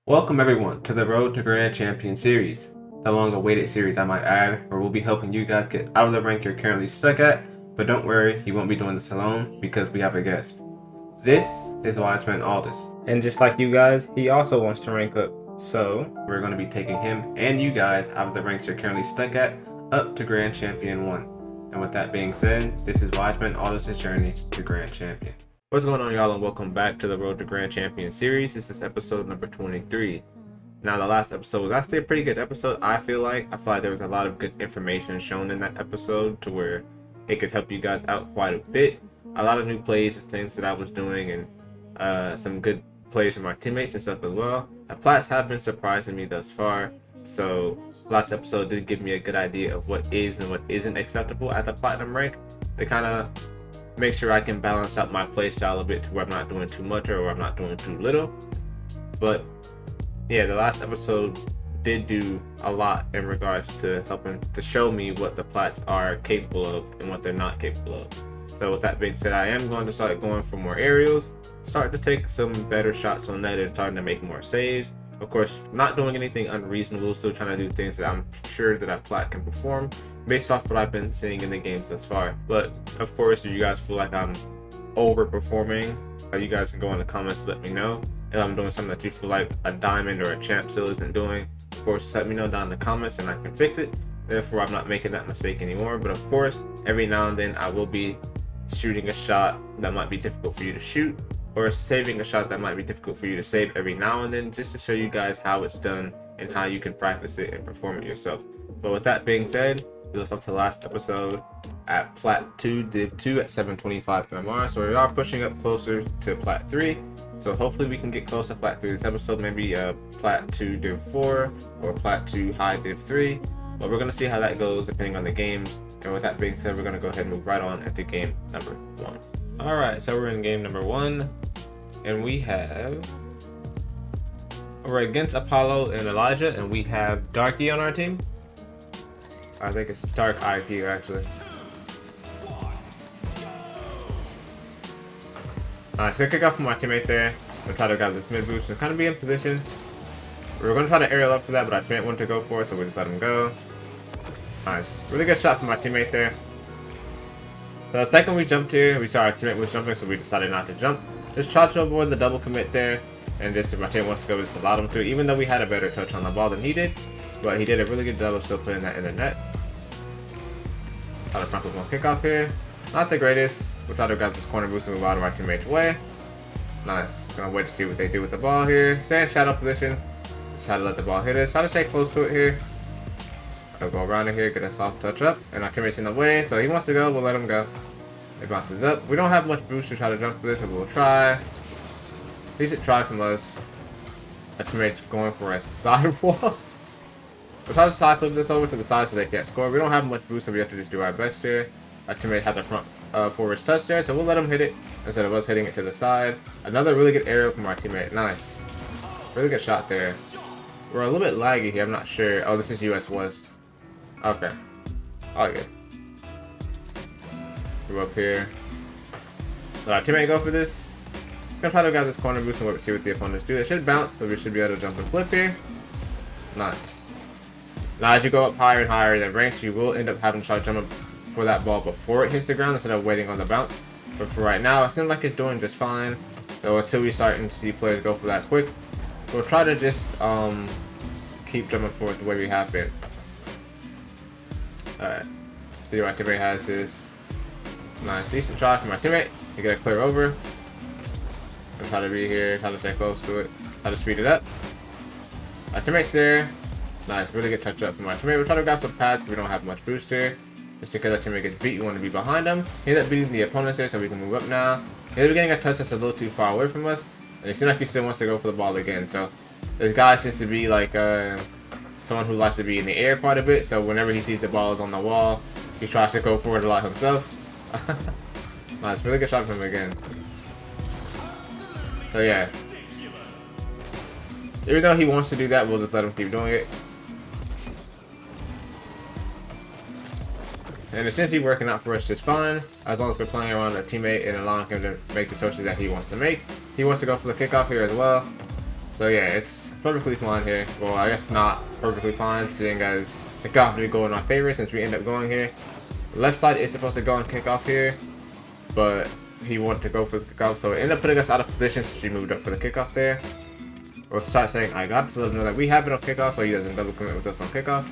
Welcome everyone to the Road to Grand Champion series, the long-awaited series I might add, where we'll be helping you guys get out of the rank you're currently stuck at, but don't worry, you won't be doing this alone because we have a guest. This is why I spent all this. And just like you guys, he also wants to rank up. So, we're going to be taking him and you guys out of the ranks you're currently stuck at, up to Grand Champion 1. And with that being said, this is why I spent all this journey to Grand Champion. What's going on, y'all, and welcome back to the Road to Grand Champion series. This is episode number 23. Now, the last episode was actually a pretty good episode, I feel like. there was a lot of good information shown in that episode to where it could help you guys out quite a bit. A lot of new plays and things that I was doing, and some good plays from my teammates and stuff as well. The plats have been surprising me thus far, so last episode did give me a good idea of what is and what isn't acceptable at the platinum rank. To kind of make sure I can balance out my play style a bit to where I'm not doing too much or I'm not doing too little. But yeah, the last episode did do a lot in regards to helping to show me what the plats are capable of and what they're not capable of. So with that being said, I am going to start going for more aerials, start to take some better shots on net and starting to make more saves. Of course, not doing anything unreasonable, still trying to do things that I'm sure that plat can perform based off what I've been seeing in the games thus far. But of course, if you guys feel like I'm overperforming, you guys can go in the comments to let me know. If I'm doing something that you feel like a diamond or a champ still isn't doing, of course, just let me know down in the comments and I can fix it. Therefore, I'm not making that mistake anymore. But of course, every now and then I will be shooting a shot that might be difficult for you to shoot, or saving a shot that might be difficult for you to save every now and then, just to show you guys how it's done and how you can practice it and perform it yourself. But with that being said, we left off the last episode at Plat 2, Div 2 at 725 MMR, so we are pushing up closer to Plat 3. So hopefully we can get close to Plat 3 this episode, maybe Plat 2 Div 4 or Plat 2 High Div 3. But we're going to see how that goes depending on the games. And with that being said, we're going to go ahead and move right on into game number 1. Alright, so we're in game number 1. And we're against Apollo and Elijah, and we have Darky on our team. I think it's Dark IQ actually. Alright, so gonna kick off from my teammate there. I'm gonna try to grab this mid boost and kind of be in position. We were gonna try to aerial up for that, but I didn't want to go for it, so we just let him go. Nice, really good shot from my teammate there. So the second we jumped here, we saw our teammate was jumping, so we decided not to jump. Just tried to avoid the double commit there, and just if my team wants to go, just allowed him to, even though we had a better touch on the ball than he did. But he did a really good job of still putting that in the net. Try to front with one kickoff here. Not the greatest. We'll try to grab this corner boost and move out of our teammate's way. Nice. Gonna wait to see what they do with the ball here. Stay in shadow position. Just try to let the ball hit us. Try to stay close to it here. I'll go around it here, get a soft touch up, and our teammate's in the way, so he wants to go, we'll let him go. It bounces up. We don't have much boost to try to jump for this, but we'll try. Decent try from us. Our teammate's going for a sidewalk. We'll try to side flip this over to the side so they can't score. We don't have much boost, so we have to just do our best here. Our teammate had the front forward touch there, so we'll let him hit it instead of us hitting it to the side. Another really good aerial from our teammate. Nice. Really good shot there. We're a little bit laggy here, I'm not sure. Oh, this is US West. Okay. All good. We're up here. Let our teammate go for this. Just gonna try to grab this corner boost and see what the opponents do. They should bounce, so we should be able to jump and flip here. Nice. Now, as you go up higher and higher in the ranks, you will end up having to try to jump up for that ball before it hits the ground instead of waiting on the bounce. But for right now, it seems like it's doing just fine. So until we start to see players go for that quick, we'll try to just keep jumping forward the way we have been. Alright. See what my teammate has this. Nice, decent try from my teammate. You gotta clear over. And try to be here, try to stay close to it, try to speed it up. My teammate's there. Nice, really good touch up from my teammate. We'll try to grab some pads because we don't have much boost here. Just because our teammate gets beat, you want to be behind him. He ended up beating the opponents here, so we can move up now. He ended up getting a touch that's a little too far away from us. And it seems like he still wants to go for the ball again. So this guy seems to be like someone who likes to be in the air quite a bit. So whenever he sees the balls on the wall, he tries to go for it a lot himself. Nice, really good shot from him again. So yeah. Even though he wants to do that, we'll just let him keep doing it. And it seems to be working out for us just fine, as long as we're playing around our teammate and allowing him to make the choices that he wants to make. He wants to go for the kickoff here as well. So yeah, it's perfectly fine here. Well, I guess not perfectly fine, seeing as the kickoff did go in our favor since we end up going here. The left side is supposed to go on kickoff here, but he wanted to go for the kickoff, so it ended up putting us out of position since we moved up for the kickoff there. We'll start saying I got to let him know that we have it on kickoff, but he doesn't double commit with us on kickoff.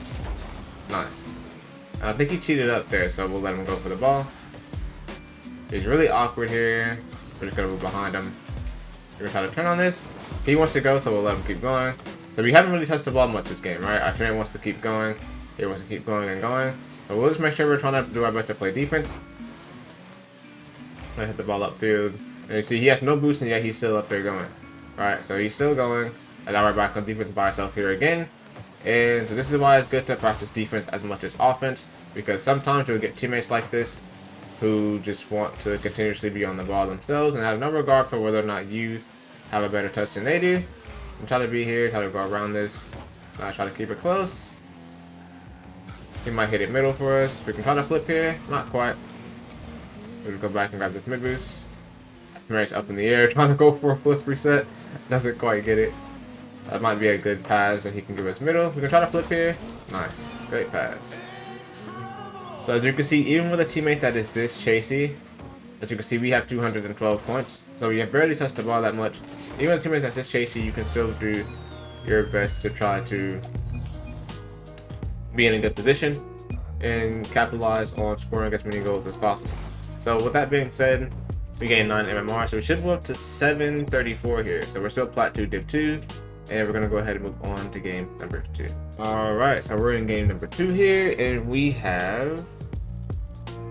Nice. And I think he cheated up there, so we'll let him go for the ball. He's really awkward here. We're just gonna move behind him. We're gonna try to turn on this. He wants to go, so we'll let him keep going. So we haven't really touched the ball much this game, right? Our teammate wants to keep going. He wants to keep going and going. So we'll just make sure we're trying to do our best to play defense. I hit the ball upfield. And you see he has no boost, and yet he's still up there going. Alright, so he's still going. And now we're back on defense by ourselves here again. And so this is why it's good to practice defense as much as offense. Because sometimes you'll get teammates like this who just want to continuously be on the ball themselves and have no regard for whether or not you have a better touch than they do. I'm trying to be here, try to go around this. Try to keep it close. He might hit it middle for us. We can try to flip here. Not quite. We'll go back and grab this mid boost. Right up in the air, trying to go for a flip reset. Doesn't quite get it. That might be a good pass that he can give us middle. We can try to flip here. Nice. Great pass. So as you can see, even with a teammate that is this chasey, as you can see, we have 212 points. So we have barely touched the ball that much. Even a teammate that's this chasey, you can still do your best to try to be in a good position and capitalize on scoring as many goals as possible. So with that being said, we gained 9 MMR, so we should move up to 734 here. So we're still Plat 2 Div 2, and we're going to go ahead and move on to game number 2. Alright, so we're in game number 2 here, and we have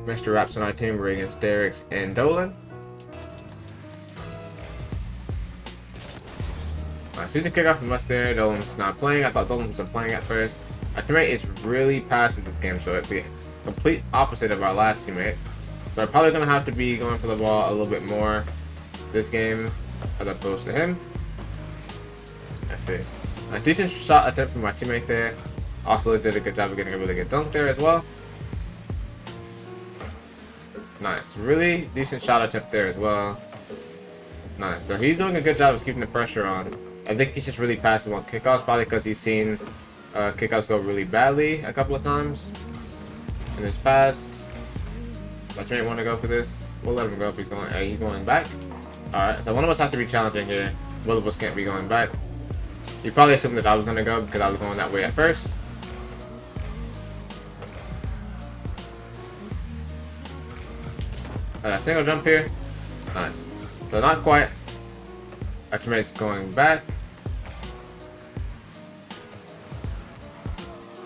Mr. Raps on our team. We're against Derek's and Dolan. I see the kickoff from us there. Dolan's not playing. I thought Dolan was playing at first. Our teammate is really passive this game, so it's the complete opposite of our last teammate. So I'm probably going to have to be going for the ball a little bit more this game as opposed to him. Let's see. A decent shot attempt from my teammate there. Also did a good job of getting a really good dunk there as well. Nice. Really decent shot attempt there as well. Nice. So he's doing a good job of keeping the pressure on. I think he's just really passive on kickoffs, probably because he's seen kickoffs go really badly a couple of times in his past. My teammate want to go for this. We'll let him go if he's going. He's going back. Alright, so one of us has to be challenging here. Both of us can't be going back. You probably assumed that I was going to go because I was going that way at first. Single jump here. Nice. So not quite. Our teammate's going back.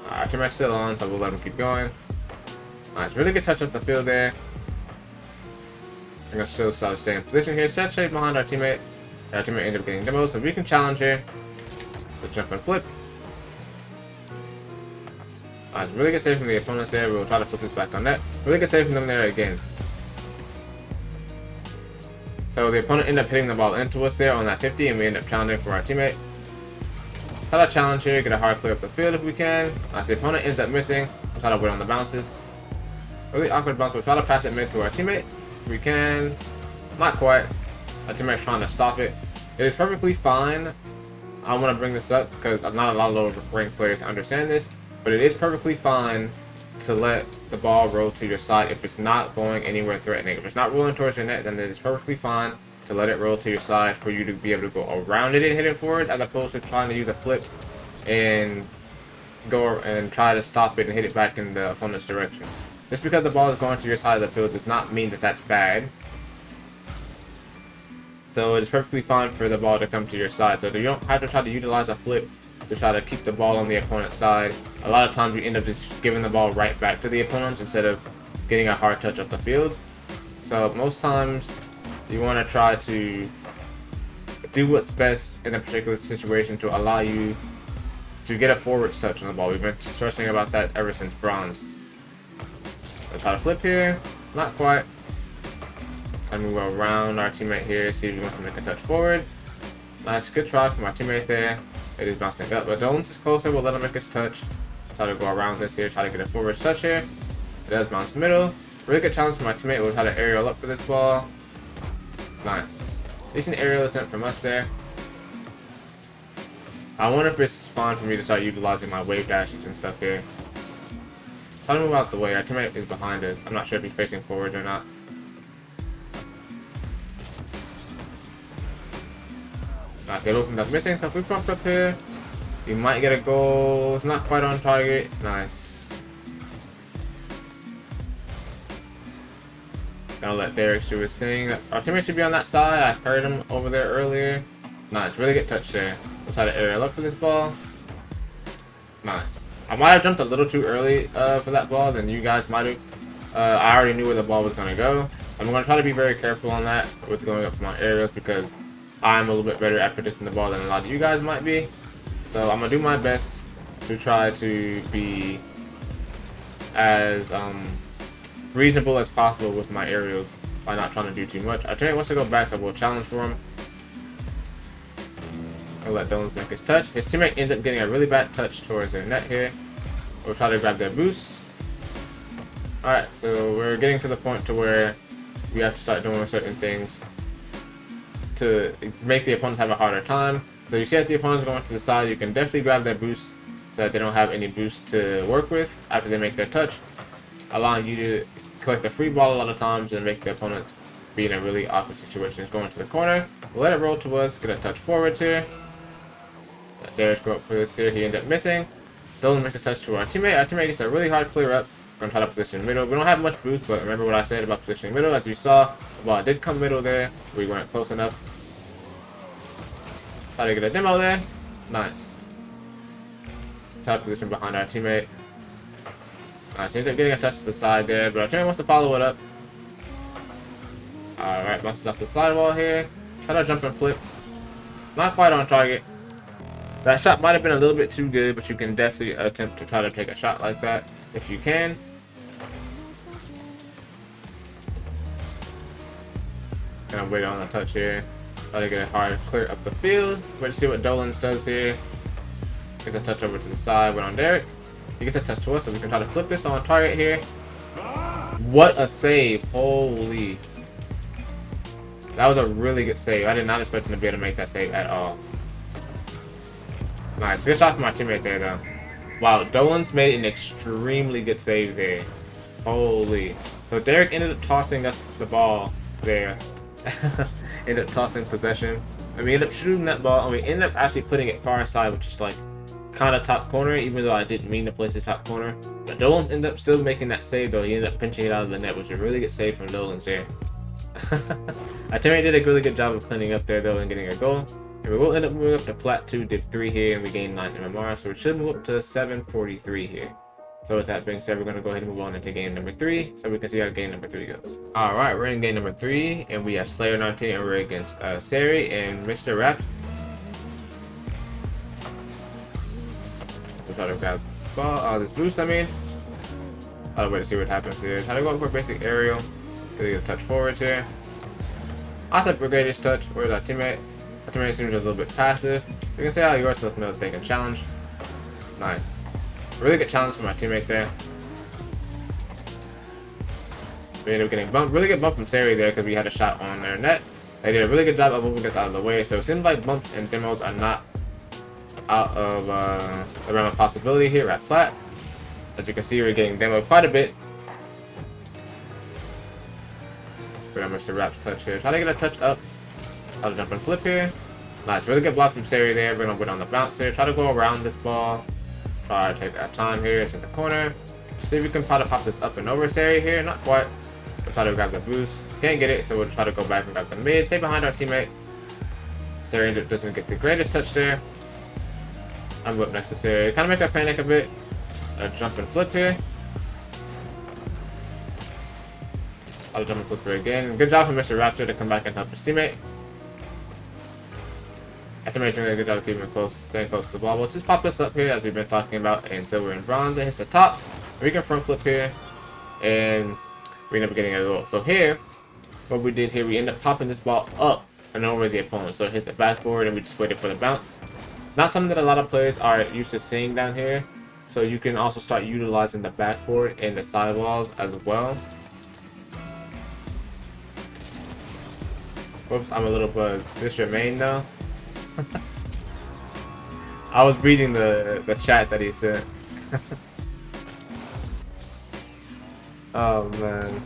Our teammate's still on, so we'll let him keep going. Nice, really good touch up the field there. I'm gonna still try to stay in position here. Set straight behind our teammate. Our teammate ends up getting demoed, so we can challenge here. The jump and flip. Nice, really good save from the opponents there. We'll try to flip this back on net. Really good save from them there again. So the opponent ended up hitting the ball into us there on that 50, and we end up challenging for our teammate. Try to challenge here, get a hard play up the field if we can. The opponent ends up missing. We'll try to wait on the bounces. Really awkward bounce. We'll try to pass it mid to our teammate. If we can. Not quite. Our teammate's trying to stop it. It is perfectly fine. I want to bring this up because not a lot of lower ranked players understand this, but it is perfectly fine to let the ball roll to your side if it's not going anywhere threatening. If it's not rolling towards your net, then it is perfectly fine to let it roll to your side for you to be able to go around it and hit it forward, as opposed to trying to use a flip and go and try to stop it and hit it back in the opponent's direction. Just because the ball is going to your side of the field does not mean that that's bad. So it is perfectly fine for the ball to come to your side. So you don't have to try to utilize a flip to try to keep the ball on the opponent's side. A lot of times you end up just giving the ball right back to the opponents instead of getting a hard touch up the field. So most times you want to try to do what's best in a particular situation to allow you to get a forwards touch on the ball. We've been stressing about that ever since bronze. So try to flip here. Not quite. And move around our teammate here, see if he wants to make a touch forward. Nice, good try from our teammate there. It is bouncing up, but Jones is closer. We'll let him make his touch. Try to go around this here, try to get a forward touch here. It does bounce middle. Really good challenge from my teammate. We'll try to aerial up for this ball. Nice. Decent aerial attempt from us there. I wonder if it's fine for me to start utilizing my wave dashes and stuff here. Try to move out the way. Our teammate is behind us. I'm not sure if he's facing forward or not. Okay, looking up missing, so if we front up here, we might get a goal. It's not quite on target. Nice. Gonna let Derek do his thing. Our teammate should be on that side. I heard him over there earlier. Nice, really good touch there. Let's try to aerial up for this ball. Nice. I might have jumped a little too early for that ball than you guys might have. I already knew where the ball was gonna go. I'm gonna try to be very careful on that with going up for my aerials because I'm a little bit better at predicting the ball than a lot of you guys might be. So I'm gonna do my best to try to be as reasonable as possible with my aerials by not trying to do too much. Our teammate wants to go back, so we'll challenge for him. I'll let Dylan make his touch. His teammate ends up getting a really bad touch towards their net here. We'll try to grab their boost. Alright, so we're getting to the point to where we have to start doing certain things to make the opponents have a harder time. So you see that the opponents going to the side, you can definitely grab their boost so that they don't have any boost to work with after they make their touch, allowing you to collect a free ball a lot of times and make the opponent be in a really awkward situation. It's going to the corner. We'll let it roll to us, get a touch forwards here. Let Darius go up for this here. He ended up missing. Dylan makes a touch to our teammate. Our teammate gets a really hard clear up. We're going to try to position middle. We don't have much boost, but remember what I said about positioning middle. As you saw, the ball did come middle there. We weren't close enough. Try to get a demo there. Nice. Top position behind our teammate. Nice. He ended up getting a touch to the side there, but our teammate wants to follow it up. Alright, bounces off the sidewall here. Try to jump and flip. Not quite on target. That shot might have been a little bit too good, but you can definitely attempt to try to take a shot like that if you can. Gonna wait on the touch here. Try to get it hard, clear up the field. Wait to see what Dolans does here. Gets a touch over to the side, went on Derek. He gets a touch to us, so we can try to flip this on target here. What a save! Holy. That was a really good save. I did not expect him to be able to make that save at all. Nice. Good shot from my teammate there, though. Wow, Dolans made an extremely good save there. Holy. So Derek ended up tossing us the ball there. Ended up tossing possession. And we ended up shooting that ball, and we ended up actually putting it far aside, which is like kind of top corner, even though I didn't mean to place it top corner. But Dolans ended up still making that save, though. He ended up pinching it out of the net, which was a really good save from Dolans here. Our teammate did a really good job of cleaning up there, though, and getting a goal. And we will end up moving up to Plat 2, did 3 here, and we gained 9 MMR, so we should move up to 743 here. So with that being said, we're going to go ahead and move on into game number 3, so we can see how game number 3 goes. Alright, we're in game number 3, and we have Slayer 19, and we're against Sari and Mr. Raps. We'll try to grab this ball, this boost, I mean. I'll wait to see what happens here. Try to go for a basic aerial. Get a touch forwards here. I thought Brigadier's touch. Where's our teammate? Our teammate seems a little bit passive. You can see how yours looking to take a challenge. Nice. Really good challenge from my teammate there. We ended up getting bumped. Really good bump from Sari there because we had a shot on their net. They did a really good job of moving us out of the way. So it seems like bumps and demos are not out of the realm of possibility here at Plat. As you can see, we're getting demoed quite a bit. Remember Mr. Rap's touch here. Try to get a touch up. Try to jump and flip here. Nice. Really good block from Sari there. We're going to go on the bounce here. Try to go around this ball. Try to take our time here. It's in the corner. See if we can try to pop this up and over Sari here. Not quite. We'll try to grab the boost. Can't get it, so we'll try to go back and grab the mid. Stay behind our teammate. Sari doesn't get the greatest touch there. I'm up next to Sari. Kind of make her panic a bit. Jump and flip here. I'll jump and flip her again. Good job from Mr. Raptor to come back and help his teammate. After making a good job of keeping close, staying close to the ball. We'll just pop this up here as we've been talking about in silver and bronze. It hits the top. We can front flip here. And we end up getting a goal. So here, what we did here, we end up popping this ball up and over the opponent. So it hit the backboard and we just waited for the bounce. Not something that a lot of players are used to seeing down here. So you can also start utilizing the backboard and the sidewalls as well. Whoops, I'm a little buzzed. This your main though? I was reading the chat that he sent. Oh man.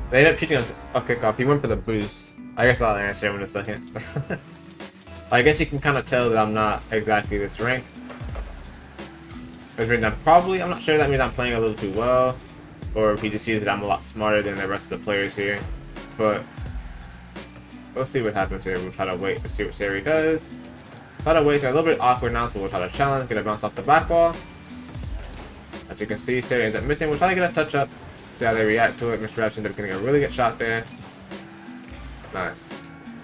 They ended up cheating on kickoff. He went for the boost. I guess I'll answer him in a second. I guess you can kind of tell that I'm not exactly this rank. Which means I'm not sure that means I'm playing a little too well. Or if he just sees that I'm a lot smarter than the rest of the players here. But we'll see what happens here. We'll try to wait to see what Sari does. Try to wait. They're a little bit awkward now, so we'll try to challenge, get a bounce off the back wall. As you can see, Sari ends up missing. We'll try to get a touch up. See how they react to it. Mr. Raps ended up getting a really good shot there. Nice.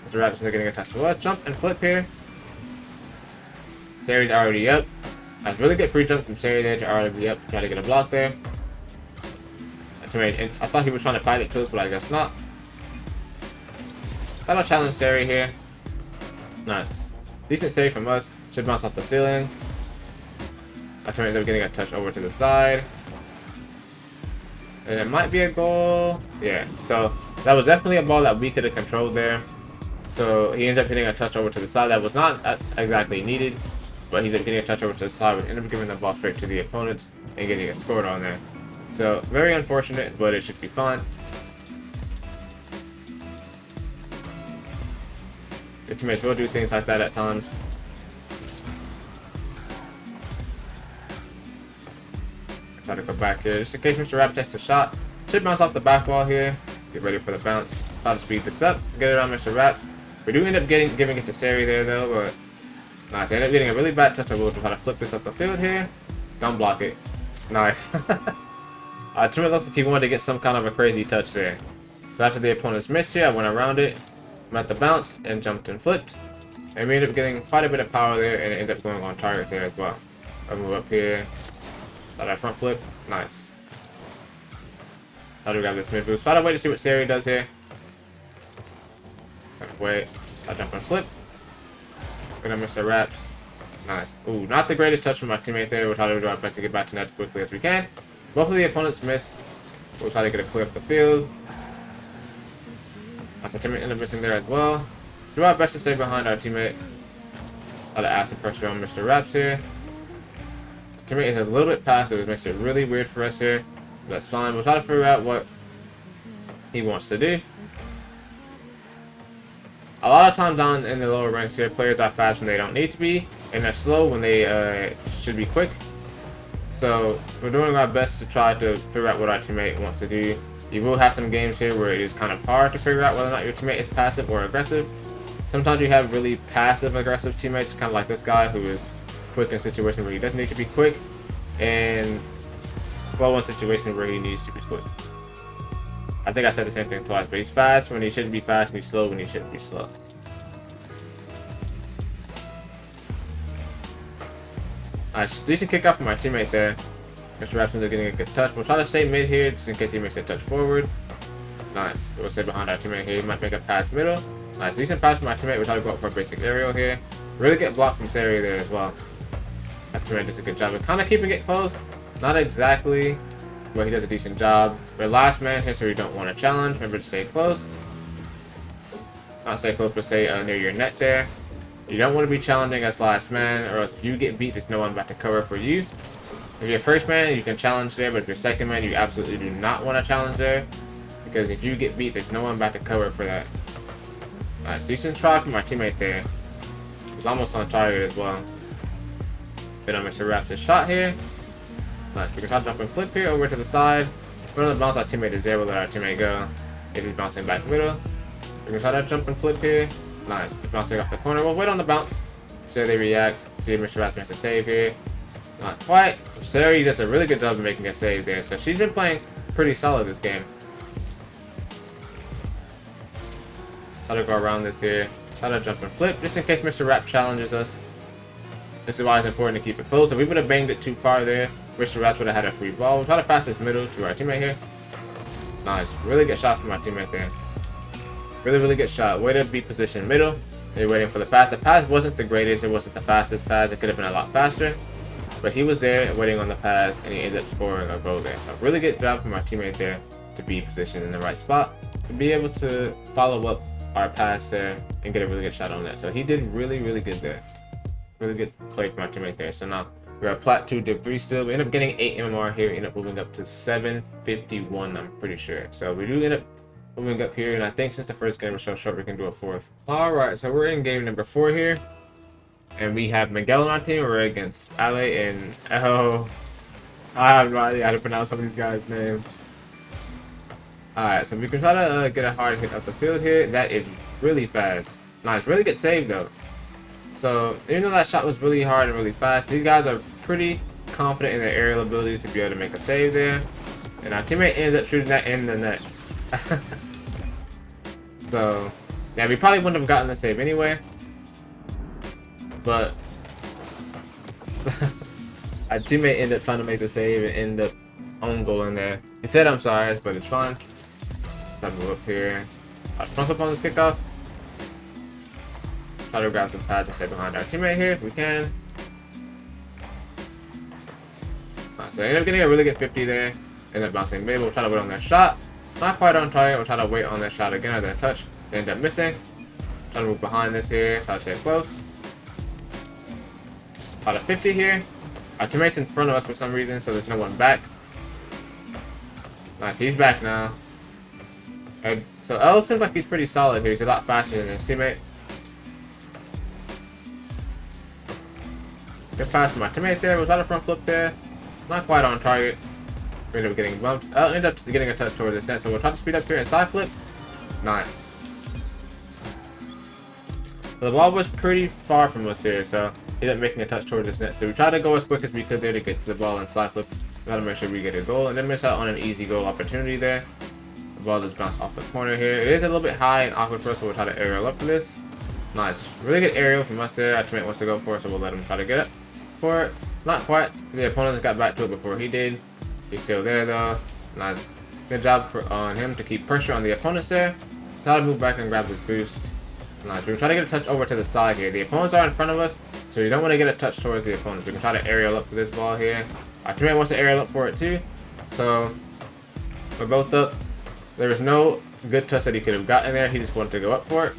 Mr. Raps ended up getting a touch. Well, jump and flip here. Sari's already up. That's really good pre-jump from Sari there to already be up. Try to get a block there. I thought he was trying to fight it close, but I guess not. That'll challenge Sari here. Nice. Decent save from us. Should bounce off the ceiling. I ends up getting a touch over to the side. And it might be a goal. Yeah, so that was definitely a ball that we could have controlled there. So he ends up hitting a touch over to the side that was not exactly needed. But he's getting a touch over to the side, which ended up giving the ball straight to the opponents and getting it scored on there. So, very unfortunate, but it should be fine. Your teammates will do things like that at times. Try to go back here, just in case Mr. Rap takes a shot. Should bounce off the back wall here. Get ready for the bounce. Try to speed this up, get it on Mr. Rap. We do end up giving it to Sari there, though, but nice. They end up getting a really bad touch. We'll try to flip this up the field here. Don't block it. Nice. Two of those he wanted to get some kind of a crazy touch there. So after the opponent's missed here, I went around it, met the bounce, and jumped and flipped. And we ended up getting quite a bit of power there, and it ended up going on target there as well. I move up here. Thought I front flip. Nice. How do we grab this mid boost? Try to wait to see what Sari does here. Wait. I jump and flip. Gonna miss the Raps. Nice. Ooh, not the greatest touch from my teammate there. We'll try to do our best to get back to net as quickly as we can. Both of the opponents miss. We'll try to get a clear up the field. Our teammate ended up missing there as well. Do our best to stay behind our teammate. Try to add some pressure on Mr. Raps here. Our teammate is a little bit passive, which makes it really weird for us here. But that's fine. We'll try to figure out what he wants to do. A lot of times down in the lower ranks here, players are fast when they don't need to be, and they're slow when they should be quick. So we're doing our best to try to figure out what our teammate wants to do. You will have some games here where it is kind of hard to figure out whether or not your teammate is passive or aggressive. Sometimes you have really passive aggressive teammates, kind of like this guy who is quick in situations where he doesn't need to be quick, and slow in situations where he needs to be quick. I think I said the same thing twice, but he's fast when he shouldn't be fast, and he's slow when he shouldn't be slow. Nice, decent kickoff from my teammate there. Mr. Rapson's getting a good touch. We'll try to stay mid here, just in case he makes a touch forward. Nice. We'll stay behind our teammate here. He might make a pass middle. Nice, decent pass from my teammate. We'll try to go up for a basic aerial here. Really get blocked from Sari there as well. My teammate does a good job of kind of keeping it close. Not exactly, but he does a decent job. But last man here, so you don't want to challenge. Remember to stay close. Not stay close, but stay near your net there. You don't want to be challenging as last man, or else if you get beat, there's no one back to cover for you. If you're first man, you can challenge there, but if you're second man, you absolutely do not want to challenge there. Because if you get beat, there's no one back to cover for that. Nice, decent try from my teammate there. He's almost on target as well. But I'm Mr. Raps' shot here. Nice, we can try to jump and flip here over to the side. But on the bounce, our teammate is there, we'll let our teammate go. If he's bouncing back middle. We can try to jump and flip here. Nice, he's bouncing off the corner. We'll wait on the bounce. See how they react. See if Mr. Raps makes a save here. Not quite. Sari does a really good job of making a save there. So she's been playing pretty solid this game. Try to go around this here. Try to jump and flip, just in case Mr. Rap challenges us. This is why it's important to keep it close. If we would have banged it too far there, Mr. Raps would have had a free ball. We'll try to pass this middle to our teammate here. Nice. Really good shot from our teammate there. Really good shot. Way to be positioned middle. They're waiting for the pass. The pass wasn't the greatest. It wasn't the fastest pass. It could have been a lot faster. But he was there waiting on the pass, and he ended up scoring a goal there. So really good job from our teammate there to be positioned in the right spot. To be able to follow up our pass there and get a really good shot on that. So he did really good there. Really good play from our teammate there. So now we're at plat 2, div 3 still. We end up getting 8 MMR here. We end up moving up to 751, I'm pretty sure. So we do end up moving up here, and I think since the first game was so short, we can do a 4th. Alright, so we're in game number 4 here. And we have Miguel on our team. We're against Ale and I have no idea how to pronounce some of these guys' names. Alright, so we can try to get a hard hit up the field here. That is really fast. Nice, really good save though. So, even though that shot was really hard and really fast, these guys are pretty confident in their aerial abilities to be able to make a save there. And our teammate ends up shooting that in the net. So, yeah, we probably wouldn't have gotten the save anyway. But our teammate ended up trying to make the save and ended up on goal in there. He said I'm sorry, but it's fine. Try to move up here. I'll front up on this kickoff. Try to grab some pads and stay behind our teammate here if we can. Alright, so I end up getting a really good 50 there. End up bouncing mid. We'll try to wait on their shot. Not quite on target. We'll try to wait on their shot again at their touch. They end up missing. Try to move behind this here. Try to stay close. About a 50 here. Our teammate's in front of us for some reason, so there's no one back. Nice, he's back now. And so L seems like he's pretty solid here. He's a lot faster than his teammate. Good pass from my teammate there. Was that a front flip there? Not quite on target. We ended up getting bumped. L ended up getting a touch towards this net, so we'll try to speed up here and side flip. Nice. So the ball was pretty far from us here, so he ended up making a touch towards this net. So we tried to go as quick as we could there to get to the ball and side flip. We gotta make sure we get a goal, and then miss out on an easy goal opportunity there. The ball just bounced off the corner here. It is a little bit high and awkward for us, so we'll try to aerial up for this. Nice. Really good aerial from us there. Our teammate wants to go for it, so we'll let him try to get it for it. Not quite. The opponent got back to it before he did. He's still there though. Nice. Good job on him to keep pressure on the opponents there. Try to move back and grab this boost. Nice. We're trying to get a touch over to the side here. The opponents are in front of us, so you don't want to get a touch towards the opponents. We can try to aerial up for this ball here. Our teammate wants to aerial up for it too. So we're both up. There was no good touch that he could have gotten there. He just wanted to go up for it.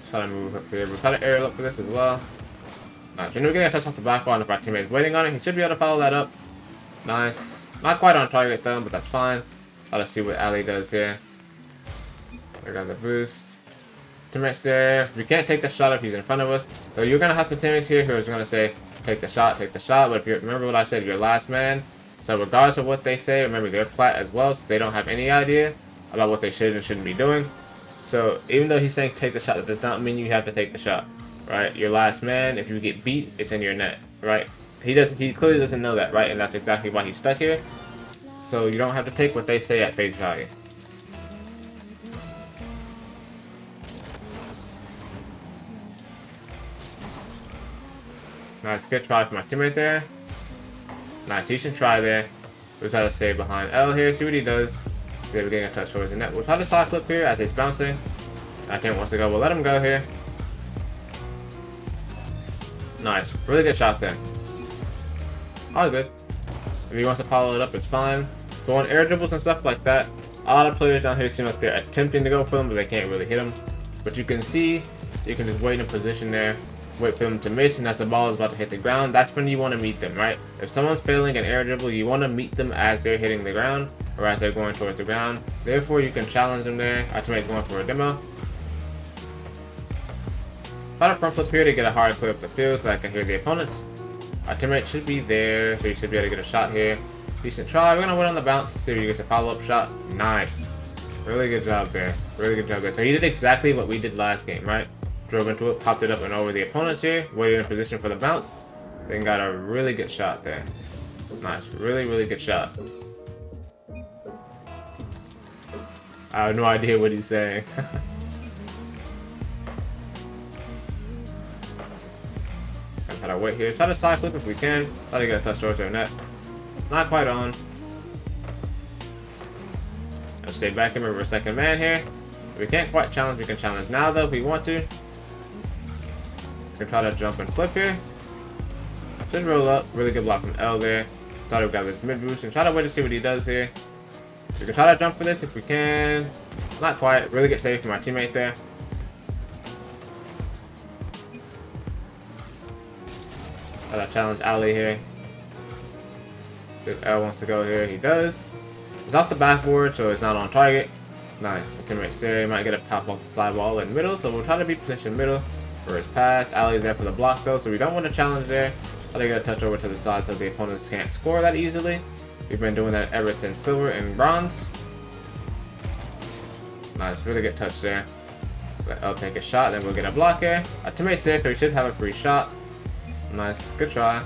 Try to move up here. We'll try to aerial up for this as well. Nice. We're getting a touch off the back ball. If our teammate's waiting on it, he should be able to follow that up. Nice. Not quite on target though, but that's fine. Let's see what Ali does here. I got the boost. Teammates there. We can't take the shot if he's in front of us. So you're gonna have some teammates here who is gonna say, take the shot, take the shot. But if you remember what I said, you're last man. So regardless of what they say, remember they're flat as well, so they don't have any idea about what they should and shouldn't be doing. So even though he's saying take the shot, that does not mean you have to take the shot, right? You're last man. If you get beat, it's in your net, right? He clearly doesn't know that, right? And that's exactly why he's stuck here. So you don't have to take what they say at face value. Nice, good try from my teammate there. Nice, decent try there. We'll try to stay behind L here, see what he does. We're getting a touch towards the net. We'll try to side flip here as he's bouncing. I think wants to go. We'll let him go here. Nice, really good shot there. All good. If he wants to follow it up, it's fine. So on air dribbles and stuff like that, a lot of players down here seem like they're attempting to go for them, but they can't really hit them. But you can see, you can just wait in position there, wait for them to miss, and as the ball is about to hit the ground, that's when you want to meet them, right? If someone's failing an air dribble, you want to meet them as they're hitting the ground, or as they're going towards the ground. Therefore, you can challenge them there. I teammate going for a demo. Try to front flip here to get a hard clear up the field so I can hear the opponents. Our teammate should be there, so he should be able to get a shot here. Decent try. We're going to win on the bounce, see if he gets a follow-up shot. Nice. Really good job there. Really good job there. So he did exactly what we did last game, right? Drove into it, popped it up and over the opponents here, waited in position for the bounce, then got a really good shot there. Nice. Really, really good shot. I have no idea what he's saying. Try to wait here. Try to side flip if we can. Try to get a touch towards their net. Not quite on. Let's stay back and remember second man here. If we can't quite challenge, we can challenge now though if we want to. We can try to jump and flip here. Should roll up. Really good block from L there. Try to grab this mid boost and try to wait to see what he does here. We can try to jump for this if we can. Not quite. Really get saved from my teammate there. Try to challenge Ali here. If L wants to go here, he does. He's off the backboard, so it's not on target. Nice. The teammate Siri might get a pop off the side wall in middle, so we'll try to be positioned middle for his pass. Ali's there for the block though, so we don't want to challenge there. Try to get a touch over to the side so the opponents can't score that easily. We've been doing that ever since silver and bronze. Nice, really good touch there. Let L take a shot, then we'll get a block here. Our teammate's there, so we should have a free shot. Nice, good try.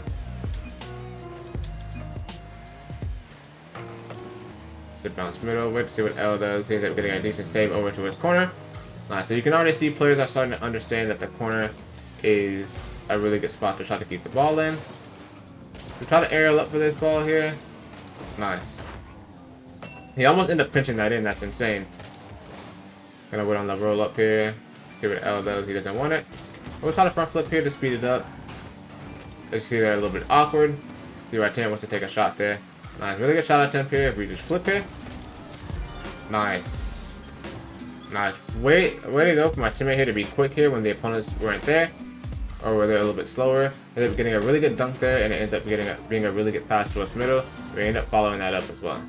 Sit bounce middle, wait to see what L does. He ends up getting a decent save over to his corner. Nice, so you can already see players are starting to understand that the corner is a really good spot to try to keep the ball in. We try to aerial up for this ball here. Nice. He almost ended up pinching that in, that's insane. Gonna wait on the roll up here. See what L does, he doesn't want it. We'll try to front flip here to speed it up. Let's see they're a little bit awkward. See right here wants to take a shot there. Nice, really good shot attempt here if we just flip here. Nice. Nice. Way to go for my teammate here to be quick here when the opponents weren't there. Or were they a little bit slower. Ended up getting a really good dunk there, and it ends up being a really good pass to us middle. We end up following that up as well.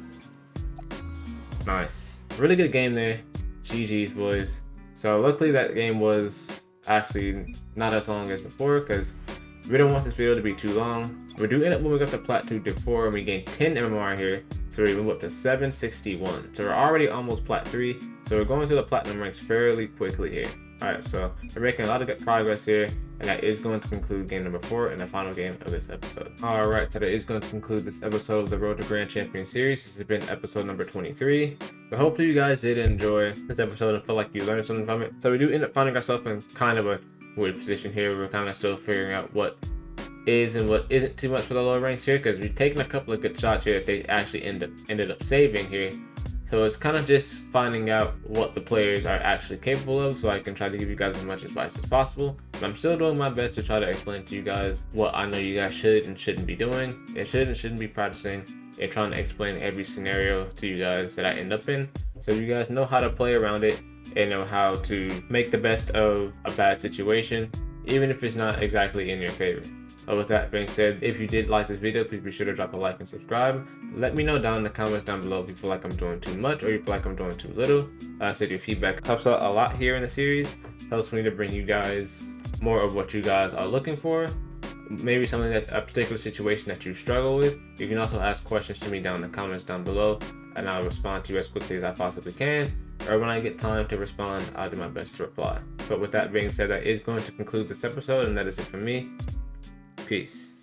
Nice. Really good game there. GG's, boys. So luckily that game was actually not as long as before, because we don't want this video to be too long. We do end up moving up to plat 2 to 4, and we gain 10 MMR here, so we move up to 761. So we're already almost plat 3, so we're going to the platinum ranks fairly quickly here. Alright, so we're making a lot of good progress here, and that is going to conclude game number 4 and the final game of this episode. Alright, so that is going to conclude this episode of the Road to Grand Champion series. This has been episode number 23. But hopefully you guys did enjoy this episode and feel like you learned something from it. So we do end up finding ourselves in kind of a weird position here. We're kind of still figuring out what is and what isn't too much for the lower ranks here, because we've taken a couple of good shots here that they actually ended up saving here. So it's kind of just finding out what the players are actually capable of, so I can try to give you guys as much advice as possible. But I'm still doing my best to try to explain to you guys what I know you guys should and shouldn't be doing, and shouldn't be practicing, and trying to explain every scenario to you guys that I end up in, so you guys know how to play around it and know how to make the best of a bad situation, even if it's not exactly in your favor. So with that being said, if you did like this video, please be sure to drop a like and subscribe. Let me know down in the comments down below if you feel like I'm doing too much or you feel like I'm doing too little. So your feedback helps out a lot here in the series. Helps me to bring you guys more of what you guys are looking for. Maybe something that a particular situation that you struggle with. You can also ask questions to me down in the comments down below, and I'll respond to you as quickly as I possibly can. Or when I get time to respond, I'll do my best to reply. But with that being said, that is going to conclude this episode, and that is it from me. Peace.